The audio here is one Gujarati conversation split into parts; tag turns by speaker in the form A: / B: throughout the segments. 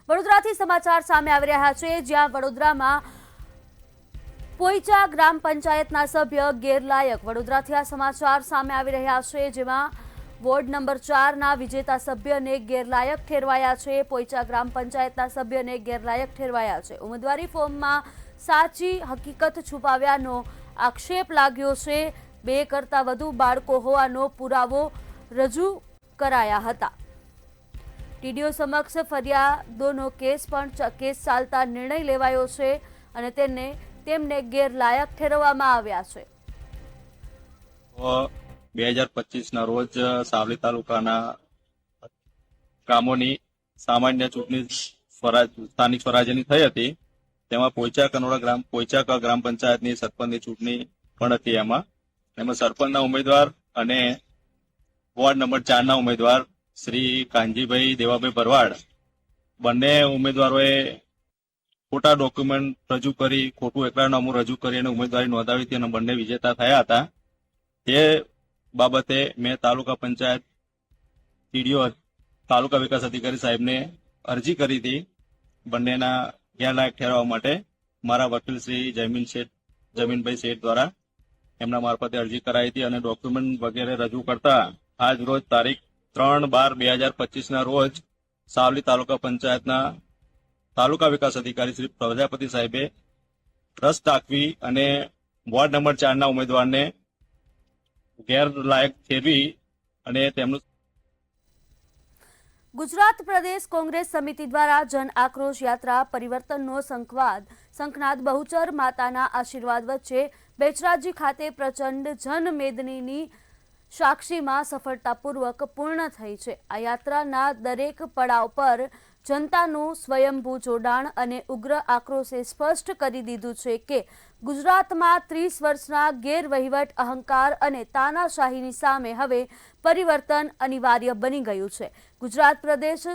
A: વડોદરાથી સમાચાર સામે આવી રહ્યા છે, જ્યાં વડોદરામાં પોઈચા ગ્રામ પંચાયતના સભ્ય ગેરલાયક. વડોદરાથી આ સમાચાર સામે આવી રહ્યા છે, જેમાં વોર્ડ નંબર 4ના વિજેતા સભ્યને ગેરલાયક ઠેરવાયા છે. પોઈચા ગ્રામ પંચાયતના સભ્યને ગેરલાયક ઠેરવાયા છે. ઉમેદવારી ફોર્મમાં સાચી હકીકત છુપાવ્યાનો આક્ષેપ લાગ્યો છે. 2 કરતાં વધુ બાળકો હોવાનો પુરાવો રજૂ કરાયા હતા. ટીડીઓ સમક્ષ ફરિયાદોનો કેસ ચાલતા નિર્ણય લેવાયો છે અને તેમને ગેરલાયક ઠેરવવામાં આવ્યા છે.
B: 2025ના રોજ સાવલી તાલુકાના ગામોની સામાન્ય ચૂંટણી સ્થાનિક સ્વરાજ્યની થઈ હતી. તેમાં પોઈચા ગ્રામ પંચાયતની સરપંચની ચૂંટણી પણ હતી. એમાં સરપંચના ઉમેદવાર અને વોર્ડ નંબર 4ના ઉમેદવાર શ્રી કાનજીભાઈ દેવાભાઈ ભરવાડ બંને ઉમેદવારોએ ખોટા ડોક્યુમેન્ટ રજૂ કરી, ખોટું એકરારનામું રજૂ કરી અને ઉમેદવારી નોંધાવી હતી અને બંને વિજેતા થયા હતા. તે બાબતે મેં તાલુકા પંચાયત ટીડીઓ તાલુકા વિકાસ અધિકારી સાહેબને અરજી કરી હતી બંનેના ગેરલાયક ઠેરવવા માટે. મારા વકીલ શ્રી જમીનભાઈ શેઠ દ્વારા એમના મારફતે અરજી કરાઈ હતી અને ડોક્યુમેન્ટ વગેરે રજૂ કરતા આજ રોજ તારીખ 3/12/2025ના રોજ સાવલી તાલુકા પંચાયતના તાલુકા વિકાસ અધિકારી શ્રી પ્રજાપતિ સાહેબે રસ દાખવી અને વોર્ડ નંબર 4ના ઉમેદવારને ગેરલાયક ઠેરવી અને તેમનું
A: ગુજરાત પ્રદેશ કોંગ્રેસ સમિતિ દ્વારા જન આક્રોશ યાત્રા પરિવર્તનનો શંખનાદ બહુચર માતાના આશીર્વાદ વચ્ચે બેચરાજી ખાતે પ્રચંડ જનમેદનીની સાક્ષીમાં સફળતાપૂર્વક પૂર્ણ થઈ છે. આ યાત્રાના દરેક પડાવ પર જનતાનું સ્વયંભૂ જોડાણ અને ઉગ્ર આક્રોશે સ્પષ્ટ કરી દીધું છે કે ગુજરાતમાં 30 વર્ષના ગેરવહીવટ, અહંકાર અને તાનાશાહીની સામે હવે પરિવર્તન અનિવાર્ય બની ગયું છે. ગુજરાત પ્રદેશ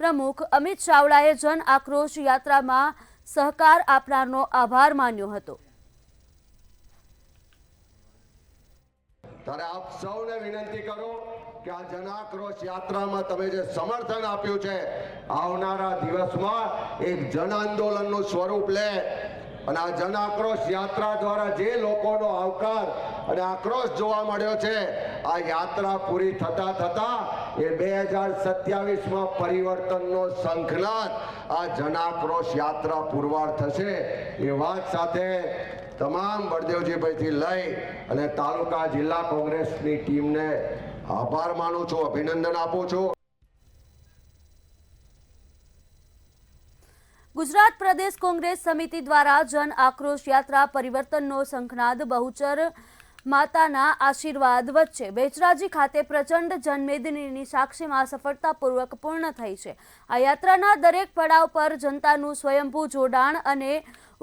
A: પ્રમુખ અમિત ચાવડાએ જન આક્રોશ યાત્રામાં સહકાર આપનારનો આભાર માન્યો હતો.
C: ત્યારે આપ સૌને વિનંતી કરું કે આ જન આક્રોશ યાત્રામાં તમે જે સમર્થન આપ્યું છે, આવનારા દિવસમાં એક જન આંદોલનનું સ્વરૂપ લે અને આ જન આક્રોશ યાત્રા દ્વારા જે લોકોનો આવકાર અને આક્રોશ જોવા મળ્યો છે, આ યાત્રા પૂરી થતા એ 2027માં પરિવર્તનનો શંખનાદ આ જન આક્રોશ યાત્રા પુરવાર થશે. એ વાત સાથે તમામ બળદેવજીભાઈથી લઈ અને તાલુકા જિલ્લા કોંગ્રેસની ટીમને આભાર માનું છું, અભિનંદન આપું છું.
A: ગુજરાત પ્રદેશ કોંગ્રેસ સમિતિ દ્વારા જન આક્રોશ યાત્રા પરિવર્તનનો શંખનાદ બહુચર માતાના આશીર્વાદ વચ્ચે બેચરાજી ખાતે પ્રચંડ જનમેદનીની સાક્ષીમાં સફળતાપૂર્વક પૂર્ણ થઈ છે. આ યાત્રાના દરેક પડાવ પર જનતાનું સ્વયંભૂ જોડાણ અને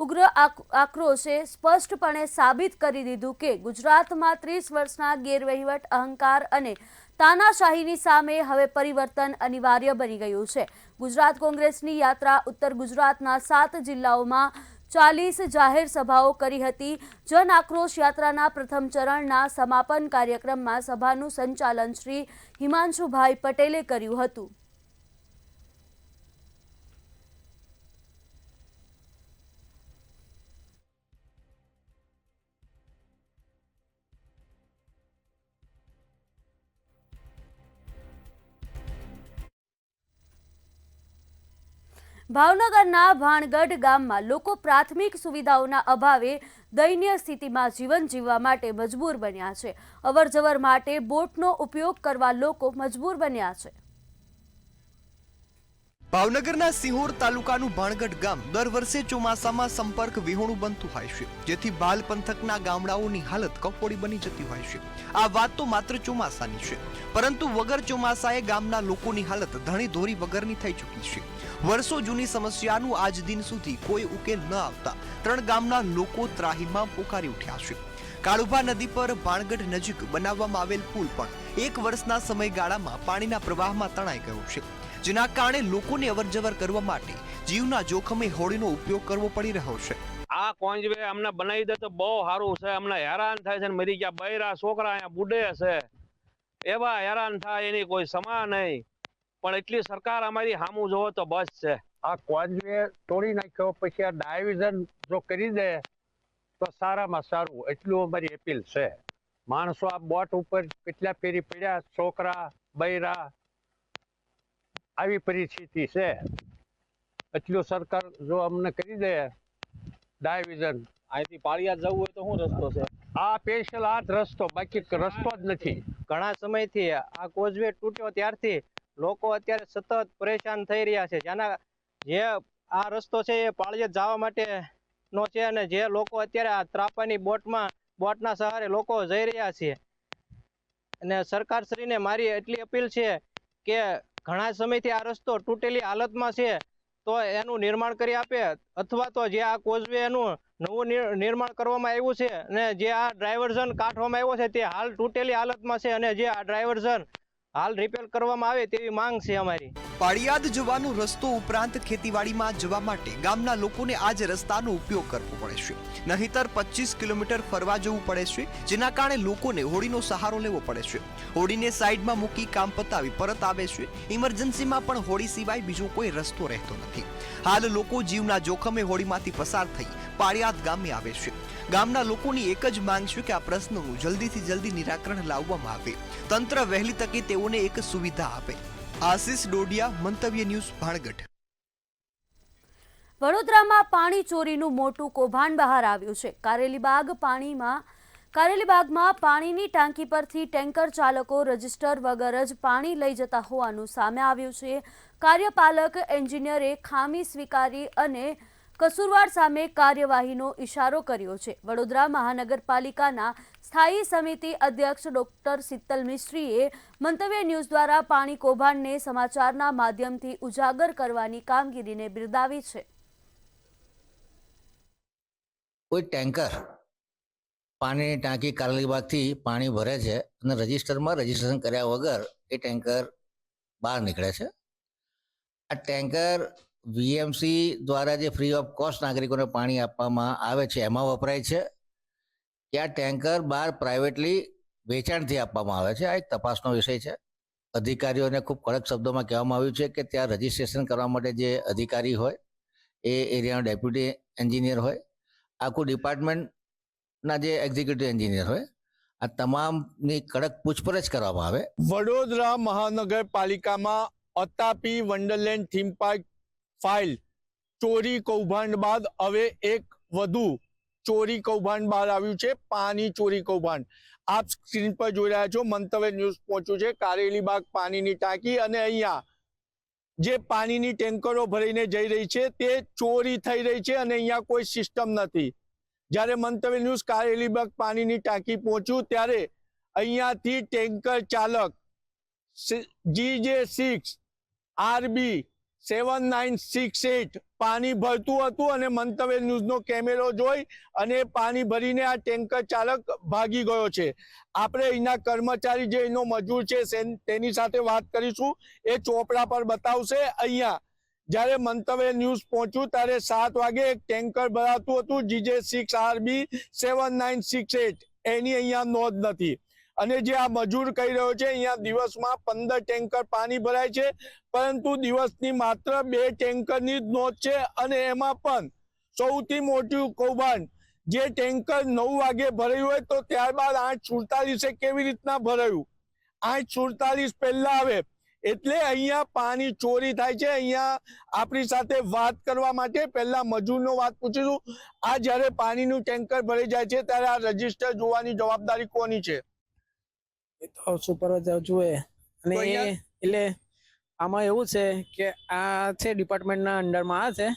A: ઉગ્ર આક્રોશે સ્પષ્ટપણે સાબિત કરી દીધું કે ગુજરાતમાં 30 વર્ષના ગેરવહીવટ, અહંકાર અને તાનાશાહીની સામે હવે પરિવર્તન અનિવાર્ય બની ગયું છે. ગુજરાત કોંગ્રેસની યાત્રા ઉત્તર ગુજરાતના 7 જિલ્લાઓમાં 40 જાહેર સભાઓ કરી હતી. જન આક્રોશ યાત્રાના પ્રથમ ચરણના સમાપન કાર્યક્રમમાં સભાનું સંચાલન શ્રી હિમાંશુભાઈ પટેલે કર્યું હતું. ભાવનગરના ભાણગઢ ગામમાં લોકો પ્રાથમિક સુવિધાઓના અભાવે દયનીય સ્થિતિમાં જીવન જીવવા માટે મજબૂર બન્યા છે. અવરજવર માટે બોટનો ઉપયોગ કરવા લોકો મજબૂર બન્યા છે.
D: ભાવનગરના સિહોર તાલુકાનું ભાણગઢ ગામ દર વર્ષે ચોમાસામાં સંપર્ક વિહોણું બનતું હોય છે, જેથી બાલ પંથકના ગામડાઓની હાલત કફોડી બની જતી હોય છે. આ વાત તો માત્ર ચોમાસાની છે, પરંતુ વગર ચોમાસાએ ગામના લોકોની હાલત ધણી ધોરી વગરની થઈ ચૂકી છે. વર્ષો જૂની સમસ્યાનું આજ દિન સુધી કોઈ ઉકેલ ન આવતા 3 ગામના લોકો ત્રાહીમાં પોકારી ઉઠ્યા છે. કાળુભા નદી પર ભાણગઢ નજીક બનાવવામાં આવેલ પુલ પણ 1 વર્ષના સમયગાળામાં પાણીના પ્રવાહમાં તણાઈ ગયો છે, જેના કારણે લોકોને અવરજવર કરવા માટે જીવના જોખમે હોડીનો ઉપયોગ કરવો પડી રહ્યો છે.
E: આ કોંજવે અમને બનાવી દે તો બહુ સારું છે. અમને હેરાન થાય છે, મરી ગયા બૈરા છોકરા અહીંયા બુડે છે, એવા હેરાન થાય એની કોઈ સમા નહીં. પણ એટલી સરકાર અમારી સામું જોવો તો બસ છે. આ કોઝવે તોડી નાખ્યો પછી આ ડાયવિઝન જો કરી દે તો સારામાં સારું, એટલું અમારી અપીલ છે. માણસો આ બોટ ઉપર કેટલા ફેરી પડ્યા, છોકરા બૈરા, આવી પરિસ્થિતિ છે. એટલું સરકાર જો અમને કરી દે ડાયવિઝન.
F: અહીંથી પાળિયાદ જવું હોય તો શું રસ્તો છે?
E: આ સ્પેશિયલ આ જ રસ્તો, બાકી રસ્તો જ નથી.
F: ઘણા સમયથી આ કોઝવે તૂટ્યો ત્યારથી લોકો અત્યારે સતત પરેશાન થઈ રહ્યા છે. જે આ રસ્તો છે એ પાળિયાદ જવા માટે નો છે, અને જે લોકો અત્યારે આ ત્રાપાની બોટના સહારે લોકો જઈ રહ્યા છે. અને સરકારશ્રીને મારી એટલી અપીલ છે કે ઘણા સમયથી આ રસ્તો તૂટેલી હાલતમાં છે તો એનું નિર્માણ કરી આપે, અથવા તો જે આ કોઝવે એનું નવું નિર્માણ કરવામાં આવ્યું છે અને જે આ ડ્રાઇવર્ઝન કાઢવામાં આવ્યો છે તે હાલ તૂટેલી હાલતમાં છે, અને જે આ ડ્રાઇવર્ઝન હાલ રિપેર કરવામાં આવે તેવી માંગ છે અમારી.
D: પાળિયાદ જવાનો રસ્તો ઉપરાંત ખેતીવાડીમાં જવા માટે ગામના લોકોને આ જ રસ્તાનો ઉપયોગ કરવો પડે છે. નહીતર 25 કિલોમીટર ફરવા જવું પડે છે, જેના કારણે લોકોને હોડીનો સહારો લેવો પડે છે. હોડીને સાઈડમાં મૂકી કામ પતાવી પરત આવે છે. ઇમરજન્સીમાં પણ હોડી સિવાય બીજો કોઈ રસ્તો રહેતો નથી. હાલ લોકો જીવના જોખમે હોડીમાંથી પસાર થઈ પાળિયાદ ગામે આવે છે. ગામના લોકોની એક જ માંગ છે કે આ પ્રશ્નનું જલ્દીથી જલ્દી નિરાકરણ લાવવામાં આવે. તંત્ર વહેલી તકે તેઓને એક સુવિધા આપે. આશિષ ડોડિયા, મંતવ્ય ન્યૂઝ, ભાણગઢ.
A: વડોદરામાં પાણી ચોરીનું મોટું કૌભાંડ બહાર આવ્યું છે. કારેલીબાગમાં પાણીની ટાંકી પરથી ટેન્કર ચાલકો રજીસ્ટર વગર જ પાણી લઈ જતા હોવાનું સામે આવ્યું છે. કાર્યપાલક એન્જિનિયરે ખામી સ્વીકારી અને કસૂરવાર સામે કાર્યવાહીનો ઇશારો કર્યો છે. વડોદરા મહાનગરપાલિકાના સ્થાયી સમિતિ અધ્યક્ષ ડોક્ટર શીતલ મિસ્ત્રીએ મંતવ્ય ન્યૂઝ દ્વારા પાણી કૌભાંડને સમાચારના માધ્યમથી ઉજાગર કરવાની કામગીરીને બિરદાવી છે.
G: કોઈ ટેન્કર પાણીની ટાંકી કારેલીબાગથી પાણી ભરે છે અને રજિસ્ટરમાં રજીસ્ટ્રેશન કર્યા વગર એ ટેન્કર બહાર નીકળે છે. આ ટેન્કર વીએમસી દ્વારા જે ફ્રી ઓફ કોસ્ટ નાગરિકોને પાણી આપવામાં આવે છે એમાં વપરાય છે કે આ ટેન્કર બહાર પ્રાઇવેટલી વેચાણથી આપવામાં આવે છે. આ એક તપાસનો વિષય છે. અધિકારીઓને ખૂબ કડક શબ્દોમાં કહેવામાં આવ્યું છે કે ત્યાં રજિસ્ટ્રેશન કરવા માટે જે અધિકારી હોય એ એરિયાનો ડેપ્યુટી એન્જિનિયર હોય, આખું ડિપાર્ટમેન્ટના જે એક્ઝિક્યુટિવ એન્જિનિયર હોય, આ તમામની કડક પૂછપરછ કરવામાં આવે.
H: વડોદરા મહાનગરપાલિકામાં Atapi wonderland theme park file ચોરી કૌભાંડ બાદ હવે એક વધુ ચોરી કૌભાંડ બહાર આવ્યું છે. પાણી ચોરી કૌભાંડ આપ સ્ક્રીન પર જોઈ રહ્યા છો. મંતવ્ય ન્યૂઝ પહોંચ્યું છે કારેલીબાગ પાણીની ટાંકી, અને અહીંયા જે પાણીની ટેન્કરો ભરીને જઈ રહી છે તે ચોરી થઈ રહી છે અને અહીંયા કોઈ સિસ્ટમ નથી. જ્યારે મંતવ્ય ન્યૂઝ કારેલીબાગ પાણીની ટાંકી પહોંચ્યું ત્યારે અહીંયાથી ટેન્કર ચાલક GJ6RB 7968 પાણી ભરતું હતું અને મંતવ્ય ન્યૂઝનો કેમેરો જોઈ અને પાણી ભરીને આ ટેન્કર ચાલક ભાગી ગયો છે. આપણે અહીંના કર્મચારી જે એનો મજૂર છે તેની સાથે વાત કરીશું. એ ચોપડા પર બતાવશે. અહીંયા જ્યારે મંતવ્ય ન્યૂઝ પહોંચ્યું ત્યારે 7 વાગે એક ટેન્કર ભરાતું હતું GJ6RB 7968, એની અહીંયા નોંધ નથી. અને જે આ મજૂર કહી રહ્યો છે અહીંયા દિવસમાં 15 ટેન્કર પાણી ભરાય છે, પરંતુ દિવસની માત્ર 2 ટેન્કરની જ નોંધ છે. અને એમાં પણ સૌથી મોટું કૌભાંડ, જે ટેન્કર 9 વાગે ભરાયું હોય તો ત્યારબાદ 8:47 કેવી રીતના ભરાયું? 8:47 પહેલા આવે એટલે અહીંયા પાણી ચોરી થાય છે. અહીંયા આપણી સાથે વાત કરવા માટે પહેલા મજૂરનો વાત પૂછીશું. આ જ્યારે પાણીનું ટેન્કર ભરાઈ જાય છે ત્યારે આ રજીસ્ટર જોવાની જવાબદારી કોની છે?
I: તો સુપરવાઇઝર જુએ. અને એટલે આમાં એવું છે કે આ છે ડિપાર્ટમેન્ટના અંડરમાં આ છે,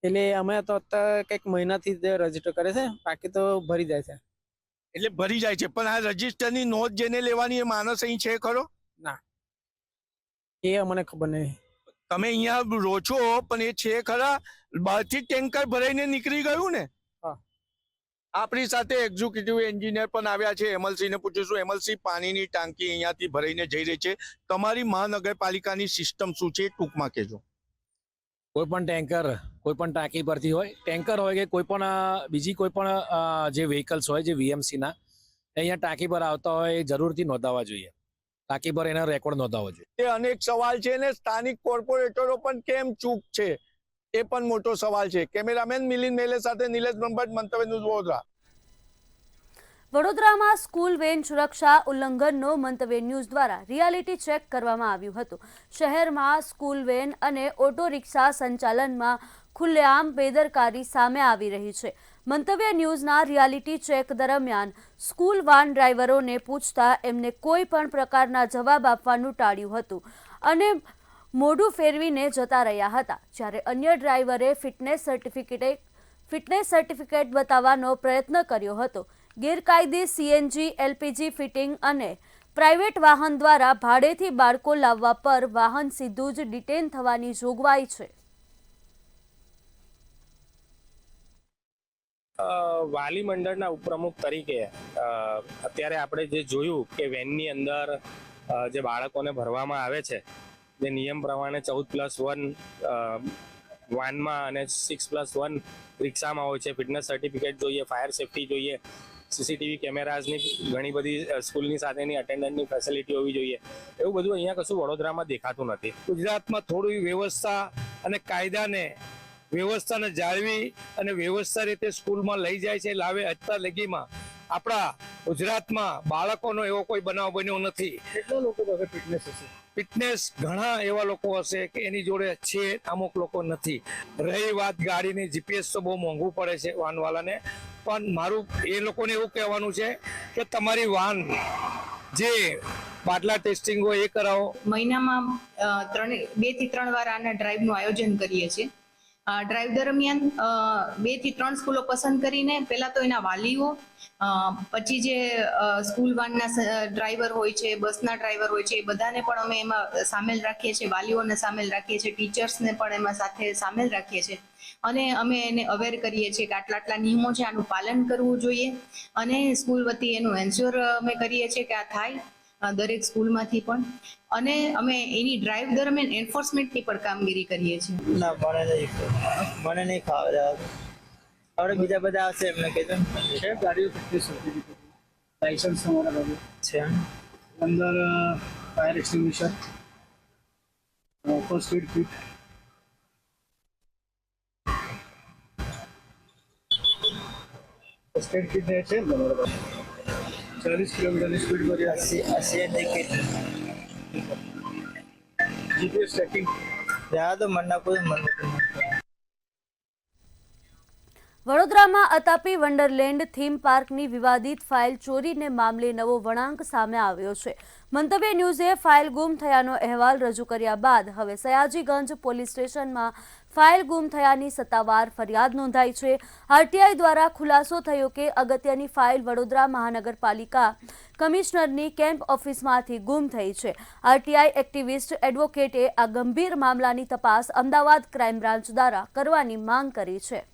I: એટલે અમે તો અત્યારે કંઈક મહિનાથી જ રજીસ્ટર કરે છે, બાકી તો ભરી જાય છે.
H: એટલે ભરી જાય છે, પણ આ રજીસ્ટરની નોંધ જેને લેવાની એ માણસ અહીં છે ખરો?
I: ના, એ અમને ખબર નહીં.
H: તમે અહીંયા રહો છો પણ એ છે ખરા? બહારથી ટેન્કર ભરાઈને નીકળી ગયું ને? આપણી સાથે એક્ઝિક્યુટિવ એન્જિનિયર પણ આવ્યા છે. એમએલસી ને પૂછીશું. એમએલસી, પાણીની ટાંકી અહીંયાથી ભરાઈને જઈ રહી છે, તમારી મહાનગરપાલિકાની સિસ્ટમ શું છે ટૂંકમાં કહેજો.
J: કોઈ પણ ટેન્કર કોઈ પણ ટાંકી પરથી હોય, ટેન્કર હોય કે કોઈ પણ બીજી કોઈ પણ જે વ્હીકલ્સ હોય જે વીએમસીના અહીંયા ટાંકી પર આવતા હોય એ જરૂરથી નોંધાવવા જોઈએ. ટાંકી પર એના રેકોર્ડ નોંધાવવો જોઈએ.
H: એ અનેક સવાલ છે ને સ્થાનિક કોર્પોરેટરો પણ કેમ ચૂપ છે? એ પણ મોટો સવાલ છે. કેમેરામેન મિલિંદ મેલે સાથે નિલેશ બ્રહ્મભટ્ટ, મંતવ્ય ન્યૂઝ, વડોદરા.
A: વડોદરામાં સ્કૂલ વેન સુરક્ષા ઉલ્લંઘનનો મંતવ્ય ન્યૂઝ દ્વારા રિયાલિટી ચેક કરવામાં આવ્યું હતું. શહેરમાં સ્કૂલ વેન અને ઓટો રિક્ષા સંચાલનમાં ખુલ્લેઆમ બેદરકારી સામે આવી રહી છે. મંતવ્ય ન્યૂઝના રિયાલિટી ચેક દરમિયાન સ્કૂલ વાન ડ્રાઈવરોને પૂછતા એમને કોઈ પણ પ્રકારના જવાબ આપવાનું ટાળ્યું હતું અને મોઢું ફેરવીને જતા રહ્યા હતા. જ્યારે અન્ય ડ્રાઈવરે ફિટનેસ સર્ટિફિકેટ બતાવવાનો પ્રયત્ન કર્યો હતો. ગેરકાયદે CNG LPG ફિટિંગ અને પ્રાઇવેટ વાહન દ્વારા ભાડેથી બાળકો લાવવા પર વાહન સીધું જ ડિટેન થવાની જોગવાઈ છે.
J: વાલી મંડળના ઉપપ્રમુખ તરીકે અત્યારે આપણે જે જોયું કે વેનની અંદર જે બાળકોને ભરવામાં આવે છે, જે નિયમ પ્રમાણે 14+1 વાનમાં અને 6+1 રિક્ષામાં હોય છે, ફિટનેસ સર્ટિફિકેટ જોઈએ, ફાયર સેફટી જોઈએ, CCTV કેમેરાઝની ઘણી બધી સ્કૂલની સાથેની અટેન્ડન્ટની ફેસિલિટી હોવી જોઈએ. એવું બધું અહીંયા કશું વડોદરામાં દેખાતું નથી.
K: ગુજરાતમાં થોડી વ્યવસ્થા અને કાયદાને વ્યવસ્થાને જાળવી અને વ્યવસ્થા રીતે સ્કૂલમાં લઈ જાય છે, લાવે. અત્યાર લગીમાં આપણા ગુજરાતમાં બાળકોનો એવો કોઈ બનાવ બન્યો નથી.
J: કેટલા લોકો પાસે ફિટનેસ હશે?
K: ફિટનેસ ઘણા એવા લોકો હશે કે એની જોડે છે, અમુક લોકો નથી. રહી વાત ગાડીની, GPS તો બહુ મોંઘું પડે છે વાનવાલાને, પણ મારું એ લોકોને એવું કહેવાનું છે કે તમારી વાન જે બાટલા ટેસ્ટિંગ હોય એ કરાવો.
L: મહિનામાં 2 થી 3 વાર આના ડ્રાઈવનું આયોજન કરીએ છીએ. ડ્રાઈવ દરમિયાન 2 થી 3 સ્કૂલો પસંદ કરીને પહેલા તો એના વાલીઓ, પછી જે સ્કૂલ વાનના ડ્રાઈવર હોય છે, બસના ડ્રાઈવર હોય છે, એ બધાને પણ અમે એમાં સામેલ રાખીએ છીએ. વાલીઓને સામેલ રાખીએ છીએ, ટીચર્સને પણ એમાં સાથે સામેલ રાખીએ છીએ અને અમે એને અવેર કરીએ છીએ કે આટલા નિયમો છે, આનું પાલન કરવું જોઈએ અને સ્કૂલ વતી એનું એન્શ્યોર અમે કરીએ છીએ કે આ થાય દરેક સ્કૂલમાંથી પણ. અને અમે એની ડ્રાઈવ દરમિયાન એન્ફોર્સમેન્ટની પણ કામગીરી કરીએ છીએ.
F: ના, મને નહીં ખાવા આપણે બીજા બધા હશે એમને કહેજો
J: છે. ગાડીઓ ફિટનેસ સર્ટિફિકેટ, લાયસન્સ તમારા બાજુ
F: છે,
J: અંદર fire extinguisher, first aid kit, first aid kit છે તમારા બાજુ. 40 કિલોમીટરની સ્પીડ પર GPS ટ્રેકિંગ
F: તો મનના કોઈ મન.
A: વડોદરામાં અતાપી વન્ડરલેન્ડ થીમ પાર્કની વિવાદિત ફાઇલ ચોરીને મામલે નવો વળાંક સામે આવ્યો છે. મંતવ્ય ન્યૂઝે ફાઇલ ગુમ થયાનો અહેવાલ રજૂ કર્યા બાદ હવે સયાજીગંજ પોલીસ સ્ટેશનમાં ફાઇલ ગુમ થયાની સત્તાવાર ફરિયાદ નોંધાઈ છે. RTI દ્વારા ખુલાસો થયો કે અગત્યની ફાઇલ વડોદરા મહાનગરપાલિકા કમિશનરની કેમ્પ ઓફિસમાંથી ગુમ થઈ છે. RTI એક્ટિવિસ્ટ એડવોકેટે આ ગંભીર મામલાની તપાસ અમદાવાદ ક્રાઇમ બ્રાન્ચ દ્વારા કરવાની માંગ કરી છે.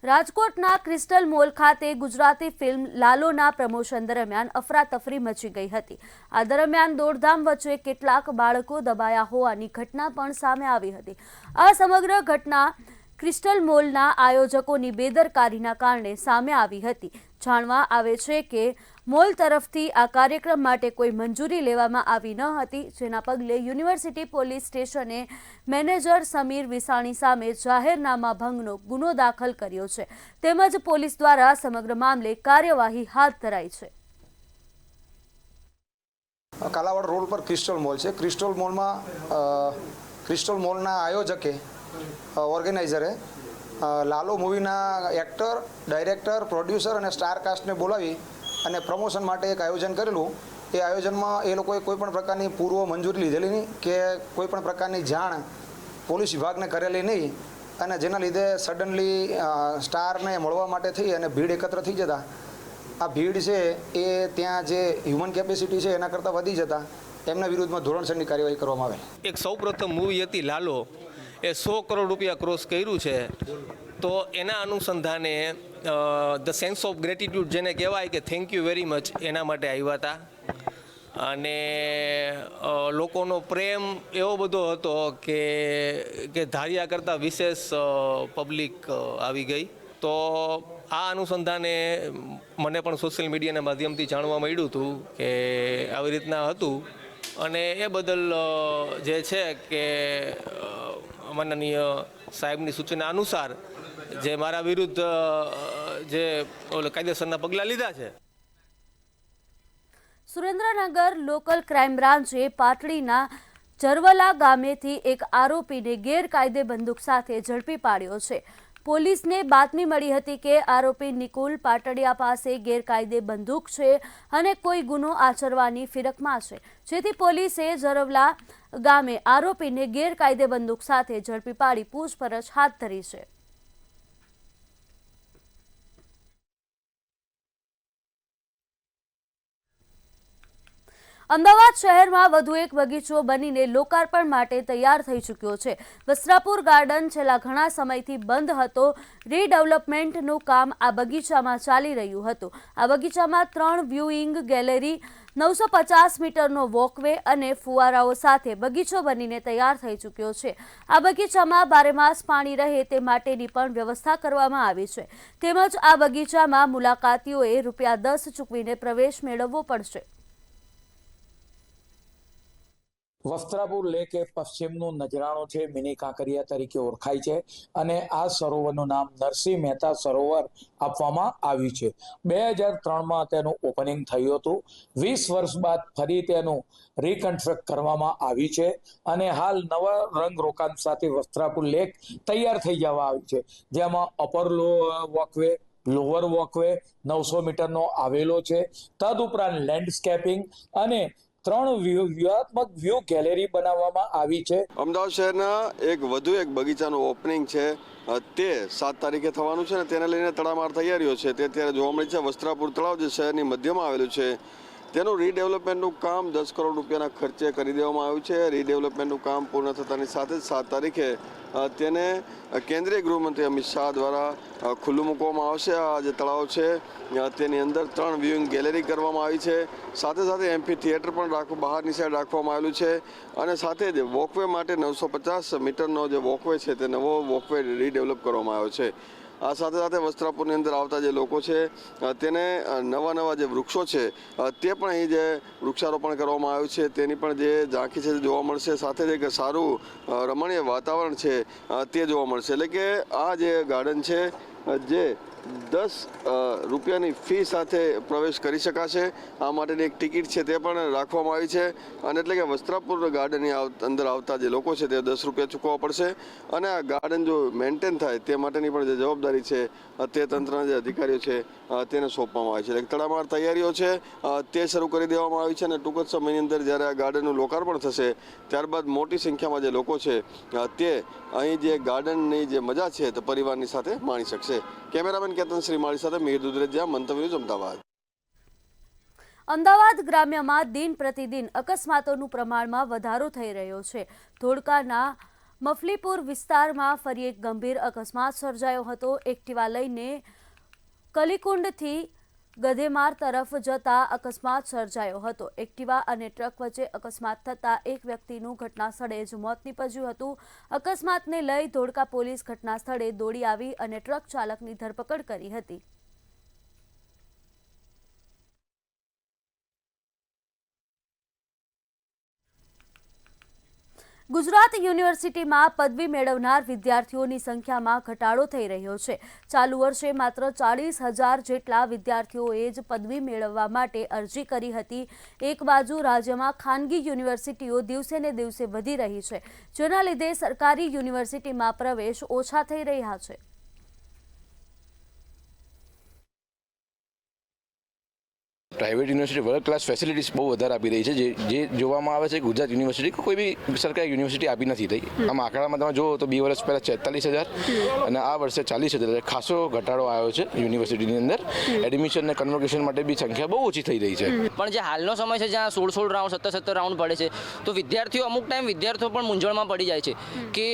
A: રાજકોટના ક્રિસ્ટલ મોલ ખાતે ગુજરાતી ફિલ્મ લાલોના પ્રમોશન દરમિયાન અફરાતફરી મચી ગઈ હતી. આ દરમિયાન દોડધામ વચ્ચે કેટલાક બાળકો દબાયા હોવાની ઘટના પણ સામે આવી હતી. આ સમગ્ર ઘટના ક્રિસ્ટલ મોલના આયોજકોની બેદરકારીના કારણે સામે આવી હતી. જાણવા આવે છે કે મોલ તરફથી આ કાર્યક્રમ માટે કોઈ મંજૂરી લેવામાં આવી ન હતી, જેના પગલે યુનિવર્સિટી પોલીસ સ્ટેશને મેનેજર સમીર વિસાણી સામે જાહેરનામા ભંગનો ગુનો દાખલ કર્યો છે. તેમજ પોલીસ દ્વારા સમગ્ર મામલે કાર્યવાહી હાથ ધરાઈ છે.
M: કાલાવાડ રોડ પર ક્રિસ્ટલ મોલ છે. ક્રિસ્ટલ મોલના આયોજકે, ઓર્ગેનાઇઝરે લાલો મૂવીના એક્ટર, ડાયરેક્ટર, પ્રોડ્યુસર અને સ્ટાર કાસ્ટને બોલાવી અને પ્રમોશન માટે એક આયોજન કરેલું. એ આયોજનમાં એ લોકોએ કોઈપણ પ્રકારની પૂર્વ મંજૂરી લીધેલી નહીં કે કોઈપણ પ્રકારની જાણ પોલીસ વિભાગને કરેલી નહીં, અને જેના લીધે સડનલી સ્ટારને મળવા માટે થઈ અને ભીડ એકત્ર થઈ જતા આ ભીડ છે એ ત્યાં જે હ્યુમન કેપેસિટી છે એના કરતાં વધી જતા એમના વિરુદ્ધમાં ધોરણસરની કાર્યવાહી કરવામાં આવે.
N: એક સૌપ્રથમ મૂવી હતી લાલો, એ 100 કરોડ રૂપિયા ક્રોસ કર્યું છે. તો એના અનુસંધાને ધ સેન્સ ઓફ ગ્રેટિટ્યૂડ જેને કહેવાય કે થેન્ક યુ વેરી મચ, એના માટે આવ્યા હતા. અને લોકોનો પ્રેમ એવો બધો હતો કે ધાર્યા કરતાં વિશેષ પબ્લિક આવી ગઈ. તો આ અનુસંધાને મને પણ સોશિયલ મીડિયાના માધ્યમથી જાણવા મળ્યું હતું કે આવી રીતના હતું અને એ બદલ જે છે કે માનનીય સાહેબની સૂચના અનુસાર જે મારા વિરુદ્ધ જે કાયદેસરના પગલાં લીધા છે.
A: સુરેન્દ્રનગર લોકલ ક્રાઇમ બ્રાન્ચે પાટડીના જરવલા ગામેથી એક આરોપીને ગેરકાયદે બંદૂક સાથે ઝડપી પાડ્યો છે. પોલીસને બાતમી મળી હતી કે આરોપી નિકુલ પાટડિયા પાસે ગેરકાયદે બંદૂક છે અને કોઈ ગુનો આચરવાની ફિરકમાં છે, જેથી પોલીસે જરવલા ગામે આરોપીને ગેરકાયદે બંદૂક સાથે ઝડપી પાડી પૂછપરછ હાથ ધરી છે. અમદાવાદ શહેરમાં વધુ એક બગીચો બનીને લોકાર્પણ માટે તૈયાર થઈ ચૂક્યો છે. વસ્ત્રાપુર ગાર્ડન છેલ્લા ઘણા સમયથી બંધ હતો. રીડેવલપમેન્ટનું કામ આ બગીચામાં ચાલી રહ્યું હતું. આ બગીચામાં 3 વ્યુઇંગ ગેલેરી, 950 મીટરનો વોકવે અને ફુવારાઓ સાથે બગીચો બનીને તૈયાર થઈ ચૂક્યો છે. આ બગીચામાં બારેમાસ પાણી રહે તે માટેની પણ વ્યવસ્થા કરવામાં આવી છે. તેમજ આ બગીચામાં મુલાકાતીઓએ ₹10 ચૂકવીને પ્રવેશ મેળવવો પડશે.
O: વસ્ત્રાપુર લેક એ પશ્ચિમનું નજરાણું છે, મિની કાંકરિયા તરીકે ઓળખાય છે અને આ સરોવરનું નામ નરસિંહ મહેતા સરોવર આપવામાં આવ્યું છે. 2003માં તેનું ઓપનિંગ થયું હતું. 20 વર્ષ બાદ ફરી તેનું રિકન્સ્ટ્રક્ટ કરવામાં આવ્યું છે અને હાલ નવા રંગ રોકાણ સાથે વસ્ત્રાપુર લેક તૈયાર થઈ જવા આવ્યું છે, જેમાં અપર વોકવે, લોઅર વોકવે 900 મીટરનો આવેલો છે. તદુપરાંત લેન્ડસ્કેપિંગ અને 3 વ્યૂહાત્મક વ્યૂ ગેલેરી બનાવવામાં આવી છે.
P: અમદાવાદ શહેરના વધુ એક બગીચાનું ઓપનિંગ છે, તે 7 તારીખે થવાનું છે અને તેને લઈને તડામાર તૈયારીઓ છે તે અત્યારે જોવા મળી છે. વસ્ત્રાપુર તળાવ જે શહેરની મધ્યમાં આવેલું છે તેનું રીડેવલપમેન્ટનું કામ 10 કરોડ રૂપિયાના ખર્ચે કરી દેવામાં આવ્યું છે. રીડેવલપમેન્ટનું કામ પૂર્ણ થતાની સાથે જ 7 તારીખે તેને કેન્દ્રીય ગૃહમંત્રી અમિત શાહ દ્વારા ખુલ્લું મૂકવામાં આવશે. આ જે તળાવ છે તેની અંદર 3 વ્યુઇંગ ગેલેરી કરવામાં આવી છે. સાથે સાથે એમ્ફી થિયેટર પણ બહારની સાઈડ રાખવામાં આવેલું છે અને સાથે જ વોકવે માટે 950 મીટરનો જે વોકવે છે તે નવો વોકવે રીડેવલપ કરવામાં આવ્યો છે. આ સાથે સાથે વસ્ત્રાપુરની અંદર આવતા જે લોકો છે તેને નવા જે વૃક્ષો છે તે પણ અહીં જે વૃક્ષારોપણ કરવામાં આવ્યું છે તેની પણ જે ઝાંખી છે તે જોવા મળશે. સાથે જ એક સારું રમણીય વાતાવરણ છે તે જોવા મળશે. એટલે કે આ જે ગાર્ડન છે જે 10 રૂપિયાની ફી સાથે પ્રવેશ કરી શકાશે. આ માટેની એક ટિકિટ છે તે પણ રાખવામાં આવી છે અને એટલે કે વસ્ત્રાપુર ગાર્ડનની અંદર આવતા જે લોકો છે તે 10 રૂપિયા ચૂકવવા પડશે અને આ ગાર્ડન જો મેન્ટેન થાય તે માટેની પણ જે જવાબદારી છે તે તંત્રના જે અધિકારીઓ છે તેને સોંપવામાં આવી છે. એટલે તડામાર તૈયારીઓ છે તે શરૂ કરી દેવામાં આવી છે અને ટૂંક જ સમયની અંદર જ્યારે આ ગાર્ડનનું લોકાર્પણ થશે ત્યારબાદ મોટી સંખ્યામાં જે લોકો છે તે અહીં જે ગાર્ડનની જે મજા છે તે પરિવારની સાથે માણી શકશે. કેમેરામેન કેતન શ્રીમાળી સાથે મિહિર દુધરેજા, મંતવ્ય ન્યૂઝ, અમદાવાદ.
A: અમદાવાદ ગ્રામ્યમાં દિન પ્રતિદિન અકસ્માતોનું પ્રમાણમાં વધારો થઈ રહ્યો છે. ધોળકાના મફલીપુર વિસ્તારમાં ફરી એક ગંભીર અકસ્માત સર્જાયો હતો. એક્ટિવા લઈને કલીકુંડથી ગધેમાર તરફ જતા અકસ્માત સર્જાયો હતો. એક્ટિવા અને ટ્રક વચ્ચે અકસ્માત થતાં એક વ્યક્તિનું ઘટના સ્થળે જ મોત નીપજ્યું હતું. અકસ્માતને લઈ ધોળકા પોલીસ ઘટના સ્થળે દોડી આવી અને ટ્રક ચાલકની ધરપકડ કરી હતી. ગુજરાત યુનિવર્સિટીમાં પદવી મેળવનાર વિદ્યાર્થીઓની સંખ્યામાં ઘટાડો થઈ રહ્યો છે. ચાલુ વર્ષે માત્ર 40,000 જેટલા વિદ્યાર્થીઓએ જ પદવી મેળવવા માટે અરજી કરી હતી. એક બાજુ રાજ્યમાં ખાનગી યુનિવર્સિટીઓ દિવસે ને દિવસે વધી રહી છે, જેના લીધે સરકારી યુનિવર્સિટીમાં પ્રવેશ ઓછા થઈ રહ્યા છે.
Q: Private university world class facilities બહુ વધારે આપી રહી છે, જે જોવામાં આવે છે ગુજરાત યુનિવર્સિટી કોઈ બી સરકારી યુનિવર્સિટી આપી નથી થઈ. આમ આંકડામાં તમે જુઓ તો 2 વર્ષ પહેલાં 46,000 અને આ વર્ષે 40,000, ખાસો ઘટાડો આવ્યો છે યુનિવર્સિટીની અંદર. એડમિશન અને કન્વોકેશન માટે બી સંખ્યા બહુ ઓછી થઈ રહી છે.
R: પણ જે હાલનો સમય છે જ્યાં 16 રાઉન્ડ 17 રાઉન્ડ પડે છે, તો વિદ્યાર્થીઓ અમુક ટાઈમ પણ મૂંઝવણમાં પડી જાય છે કે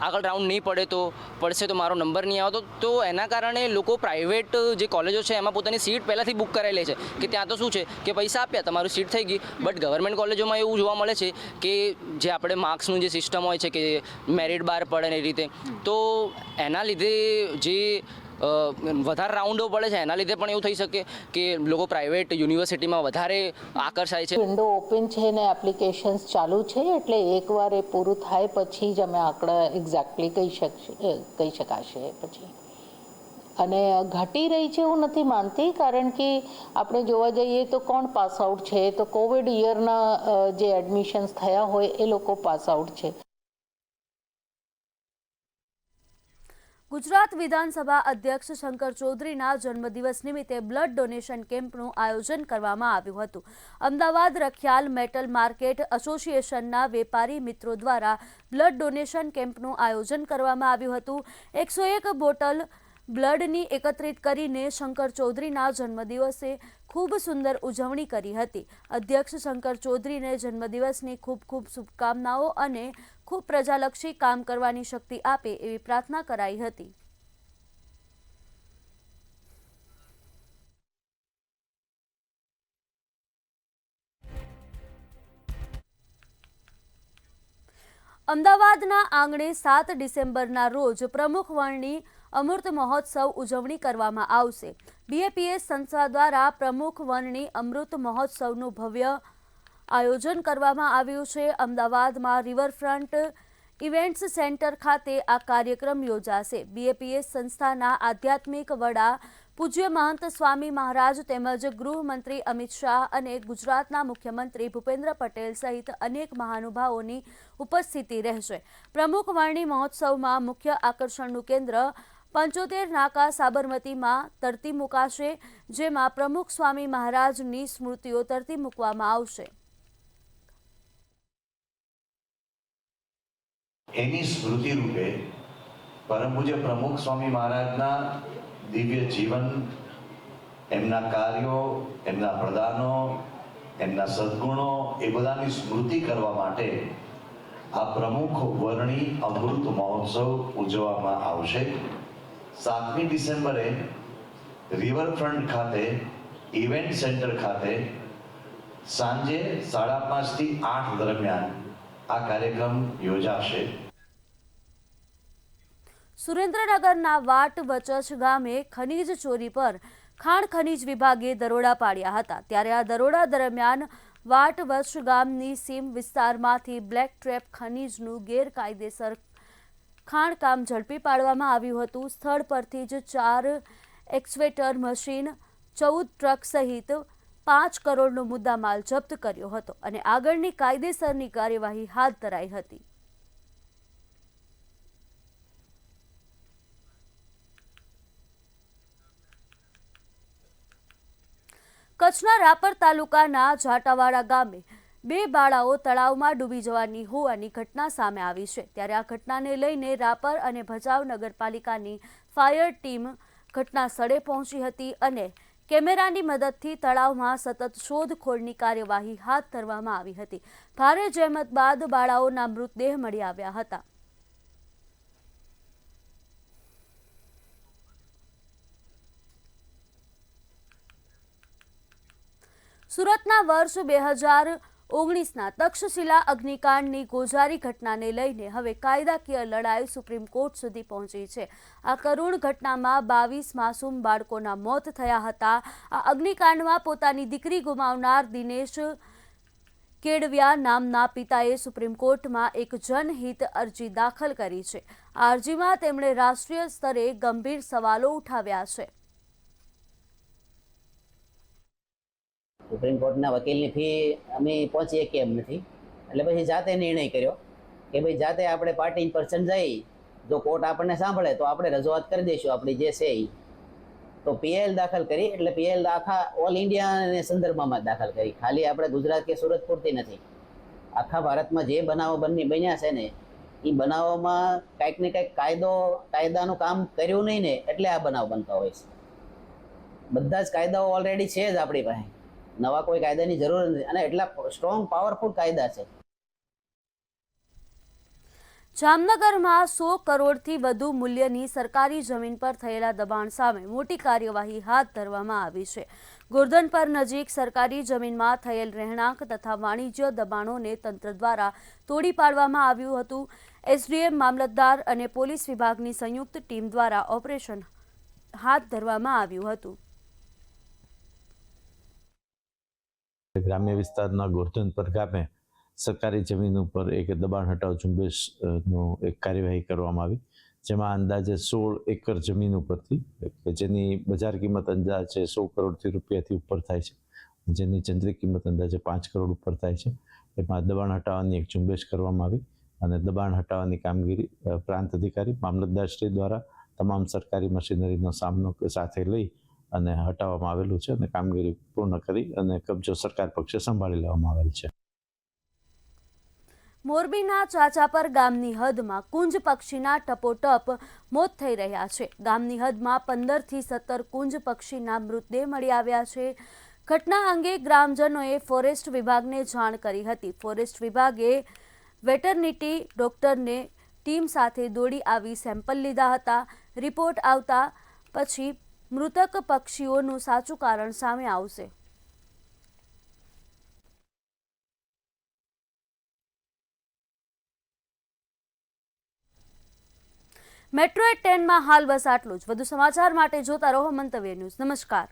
R: આગળ રાઉન્ડ નહીં પડે તો પડશે તો મારો નંબર નહીં આવતો. તો એના કારણે લોકો પ્રાઇવેટ જે કોલેજો છે એમાં પોતાની સીટ પહેલાંથી બુક કરાવી લે છે કે ત્યાં તો શું છે કે પૈસા આપ્યા તમારું સીટ થઈ ગઈ. બટ ગવર્મેન્ટ કોલેજોમાં એવું જોવા મળે છે કે જે આપણે માર્ક્સનું જે સિસ્ટમ હોય છે કે મેરિટ બાર પડે ને એ રીતે, તો એના લીધે જે વધારે રાઉન્ડો પડે છે એના લીધે પણ એવું થઈ શકે કે લોકો પ્રાઇવેટ યુનિવર્સિટીમાં વધારે આકર્ષાય છે.
S: વિન્ડો ઓપન છે ને એપ્લિકેશન્સ ચાલુ છે, એટલે એકવાર એ પૂરું થાય પછી જ અમે આંકડા એક્ઝેક્ટલી કહી શકાશે પછી. અને ઘટી રહી છે એવું નથી માનતી, કારણ કે આપણે જોવા જઈએ તો કોણ પાસ આઉટ છે, તો કોવિડ યરના જે એડમિશન્સ થયા હોય એ લોકો પાસ આઉટ છે.
A: ગુજરાત વિધાનસભા અધ્યક્ષ શંકર ચૌધરીના જન્મદિવસ નિમિત્તે બ્લડ ડોનેશન કેમ્પનું આયોજન કરવામાં આવ્યું હતું. અમદાવાદ રખિયાલ મેટલ માર્કેટ એસોસિએશનના વેપારી મિત્રો દ્વારા બ્લડ ડોનેશન કેમ્પનું આયોજન કરવામાં આવ્યું હતું. 101 બોટલ બ્લડની એકત્રિત કરીને શંકર ચૌધરીના જન્મદિવસે ખૂબ સુંદર ઉજવણી કરી હતી. અધ્યક્ષ શંકર ચૌધરીને જન્મદિવસની ખૂબ ખૂબ શુભકામનાઓ અને ખૂબ પ્રજાલક્ષી કામ કરવાની શક્તિ આપે એવી પ્રાર્થના કરાઈ હતી. અમદાવાદના આંગણે 7 ડિસેમ્બરના રોજ પ્રમુખ વર્ણી અમૃત મહોત્સવ ઉજવણી કરવામાં આવશે. BAPS સંસ્થા દ્વારા પ્રમુખ વર્ણી અમૃત મહોત્સવનું ભવ્ય આયોજન કરવામાં આવ્યું છે. અમદાવાદમાં રિવરફ્રન્ટ ઇવેન્ટ્સ સેન્ટર ખાતે આ કાર્યક્રમ યોજાશે. BAPS સંસ્થાના આધ્યાત્મિક વડા પૂજ્ય મહંત સ્વામી મહારાજ તેમજ ગૃહમંત્રી અમિત શાહ અને ગુજરાતના મુખ્યમંત્રી ભૂપેન્દ્ર પટેલ સહિત અનેક મહાનુભાવોની ઉપસ્થિતિ રહેશે. પ્રમુખ વર્ણી મહોત્સવમાં મુખ્ય આકર્ષણનું કેન્દ્ર 75 નાકા સાબરમતીમાં તરતી મુકાશે, જેમાં પ્રમુખ સ્વામી મહારાજની સ્મૃતિઓ તરતી મૂકવામાં આવશે.
T: એની સ્મૃતિ રૂપે પરમ પૂજ્ય પ્રમુખ સ્વામી મહારાજના દિવ્ય જીવન, એમના કાર્યો, એમના પ્રદાનો, એમના સદ્ગુણો એ બધાની સ્મૃતિ કરવા માટે આ પ્રમુખ વર્ણી અમૃત મહોત્સવ ઉજવવામાં આવશે. 7મી ડિસેમ્બરે રિવરફ્રન્ટ ખાતે ઇવેન્ટ સેન્ટર ખાતે સાંજે 5:30 થી 8 દરમિયાન આ કાર્યક્રમ યોજાશે.
A: સુરેન્દ્રનગરના વાટ વચસ ગામે ખનીજ ચોરી પર ખાણ ખનીજ વિભાગે દરોડા પાડ્યા હતા. ત્યારે આ દરોડા દરમિયાન વાટ વચ ગામની સીમ વિસ્તારમાંથી બ્લેક ટ્રેપ ખનીજનું ગેરકાયદેસર ખાણકામ ઝડપી પાડવામાં આવ્યું હતું. સ્થળ પરથી જ 4 એક્સવેટર મશીન, 14 ટ્રક સહિત 5 કરોડનો મુદ્દામાલ જપ્ત કર્યો હતો અને આગળની કાયદેસરની કાર્યવાહી હાથ ધરાઈ હતી. કચ્છના રાપર તાલુકાના જાટાવાડા ગામે 2 બાળાઓ તળાવમાં ડૂબી જવાની હોવાની ઘટના સામે આવી છે. ત્યારે આ ઘટનાને લઈને રાપર અને ભચાઉ નગરપાલિકાની ફાયર ટીમ ઘટના સ્થળે પહોંચી હતી અને કેમેરાની મદદથી તળાવમાં સતત શોધખોળની કાર્યવાહી હાથ ધરવામાં આવી હતી. ભારે જહેમત બાદ બાળાઓના મૃતદેહ મળી આવ્યા હતા. સુરતના વર્ષ 2019ના તક્ષશિલા અગ્નિકાંડની ગોઝારી ઘટનાને લઈને હવે કાયદાકીય લડાઈ સુપ્રીમ કોર્ટ સુધી પહોંચી છે. આ કરુણ ઘટનામાં 22 માસૂમ બાળકોના મોત થયા હતા. આ અગ્નિકાંડમાં પોતાની દીકરી ગુમાવનાર દિનેશ કેડવિયા નામના પિતાએ સુપ્રીમ કોર્ટમાં એક જનહિત અરજી દાખલ કરી છે. આ અરજીમાં તેમણે રાષ્ટ્રીય સ્તરે ગંભીર સવાલો ઉઠાવ્યા છે.
U: સુપ્રીમ કોર્ટના વકીલની ફી અમે પહોંચીએ કેમ નથી, એટલે પછી જાતે નિર્ણય કર્યો કે ભાઈ જાતે આપણે પાર્ટી ઇન પર્સન જઈ, જો કોર્ટ આપણને સાંભળે તો આપણે રજૂઆત કરી દઈશું આપણી જે છે એ. તો PIL દાખલ કરી, એટલે PIL આખા ઓલ ઇન્ડિયાને સંદર્ભમાં દાખલ કરી, ખાલી આપણે ગુજરાત કે સુરત પૂરતી નથી. આખા ભારતમાં જે બનાવો બન્યા છે ને એ બનાવોમાં કંઈક ને કંઈક કાયદાનું કામ કર્યું નહીં ને એટલે આ બનાવ બનતા હોય છે. બધા જ કાયદાઓ ઓલરેડી છે જ આપણી પાસે, નવા કોઈ કાયદાની જરૂર નથી અને એટલા સ્ટ્રોંગ પાવરફુલ કાયદા છે.
A: જામનગરમાં 100 કરોડથી વધુ મૂલ્યની સરકારી જમીન પર થયેલા દબાણ સામે મોટી કાર્યવાહી હાથ ધરવામાં આવી છે. ગોરધનપર નજીક સરકારી જમીનમાં થયેલ રહેણાંક તથા વાણિજ્ય દબાણોને તંત્ર દ્વારા તોડી પાડવામાં આવ્યું હતું. SDM, મામલતદાર અને પોલીસ વિભાગની સંયુક્ત ટીમ દ્વારા ઓપરેશન હાથ ધરવામાં આવ્યું હતું.
B: ગ્રામ્ય વિસ્તારના ગોરધનપર ગામે સરકારી જમીન ઉપર એક દબાણ હટાવ ઝુંબેશનો એક કાર્યવાહી કરવામાં આવી, જેમાં અંદાજે 16 એકર જમીન ઉપરથી કે જેની બજાર કિંમત અંદાજે 100 કરોડ રૂપિયાથી ઉપર થાય છે, જેની ચંદ્રિક કિંમત અંદાજે 5 કરોડ ઉપર થાય છે, એમાં દબાણ હટાવવાની એક ઝુંબેશ કરવામાં આવી અને દબાણ હટાવવાની કામગીરી પ્રાંત અધિકારી મામલતદારશ્રી દ્વારા તમામ સરકારી મશીનરીનો સામનો સાથે લઈ અને હટાવવામાં આવેલું છે અને કામગીરી પૂર્ણ કરી અને કબજો સરકાર પક્ષે સંભાળી લેવામાં આવેલ છે.
A: મોરબીના ચાચાપર ગામની હદમાં કુંજ પક્ષીના ટપોટપ મોત થઈ રહ્યા છે. ગામની હદમાં 15 થી 17 કુંજ પક્ષીના મૃતદેહ મળી આવ્યા છે. ઘટના અંગે ગ્રામજનોએ ફોરેસ્ટ વિભાગને જાણ કરી હતી. ફોરેસ્ટ વિભાગે વેટરનિટી ડોક્ટરને ટીમ સાથે દોડી આવી સેમ્પલ લીધા હતા. રિપોર્ટ આવતા પછી મૃતક પક્ષીઓનું સાચું કારણ સામે આવશે. મેટ્રો 10માં હાલ બસ આટલું જ. વધુ સમાચાર માટે જોતા રહો મંતવ્ય ન્યૂઝ. નમસ્કાર.